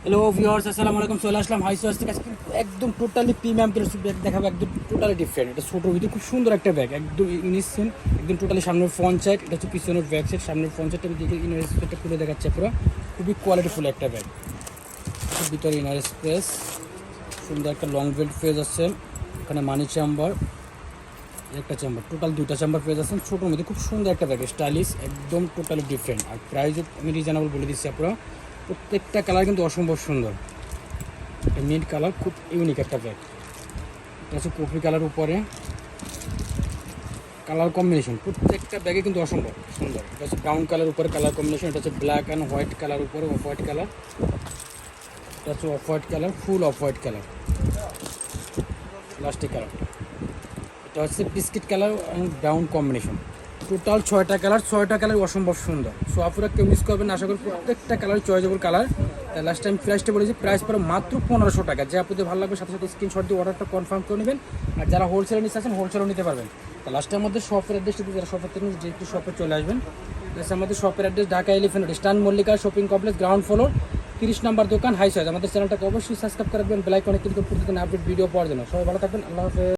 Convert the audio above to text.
Hello viewers, আসসালামু আলাইকুম। চলে আসলাম হাই সোয়াস থেকে। আজকে একদম টোটালি প্রিমিয়াম কিছু ব্যাগ দেখাবো, একদম টোটালি ডিফারেন্ট। এটা ছোটোর ভিতরে খুব সুন্দর একটা ব্যাগ, একদম ইউনিসেন, একদম টোটালি সামনের ফ্রন্ট সাইড, এটা হচ্ছে পিছনের ব্যাক সাইড। সামনের ফ্রন্ট সাইডটা আমি দিকে ইনার স্পেসটা খুলে দেখাচ্ছে পুরো, খুবই কোয়ালিটিফুল একটা ব্যাগ। ভিতরে ইনার স্পেস, সুন্দর একটা লং বেল্ট পেয়ে যাচ্ছেন। এখানে মানি চেম্বার, একটা চেম্বার, টোটাল দুইটা চেম্বার পেয়ে যাচ্ছেন। ছোটোর মধ্যে খুব সুন্দর একটা ব্যাগ, স্টাইলিশ, একদম টোটালি ডিফারেন্ট। আর প্রাইসও আমি রিজনেবল বলে দিচ্ছি আপনারা। প্রত্যেকটা কালার কিন্তু অসম্ভব সুন্দর। মিড কালার, খুব ইউনিক একটা ব্যাগ। এটা হচ্ছে কফি কালার, উপরে কালার কম্বিনেশন প্রত্যেকটা ব্যাগে কিন্তু অসম্ভব সুন্দর। এটা হচ্ছে ব্রাউন কালার, উপরে কালার কম্বিনেশন। এটা হচ্ছে ব্ল্যাক অ্যান্ড হোয়াইট কালার, উপরে অফ হোয়াইট কালার। এটা হচ্ছে off white colour, full off white colour, plastic কালারটা। এটা হচ্ছে biscuit colour and brown combination. Total 6টা কালার, 6টা কালার অসম্ভব সুন্দর। সো আপনারা কেউ মিস করবেন না, আশা করি প্রত্যেকটা কালার চয়েজেবল কালার। লাস্ট টাইম প্রাইসটা বলেছি, প্রাইস পড়ে মাত্র 1500 টাকা। যে আপনাদের ভালো লাগবে সাথে সাথে স্ক্রিনশট দিয়ে অর্ডারটা কনফার্ম করে নেবেন। আর যারা হোলসেলে নিতে চাচ্ছেন হোলসেলও নিতে পারবেন। তো লাস্টের মধ্যে শপের অ্যাড্রেসটা দিয়ে, যারা শপের থেকে যে একটু শপে চলে আসবেন। প্লাস আমাদের শপের অ্যাড্রেস ঢাকা এলিফ্যান্ট রোড, স্টান Mallika shopping complex, ground floor, 30 number দোকান, হাই সাইজ। আমাদের চ্যানেলটাকে অবশ্যই সাবস্ক্রাইব করে রাখবেন, বেল আইকনে ক্লিক করে প্রতিদিন আপডেট ভিডিও পাওয়ার জন্য। সবাই ভালো থাকবেন, আল্লাহ হাফেজ।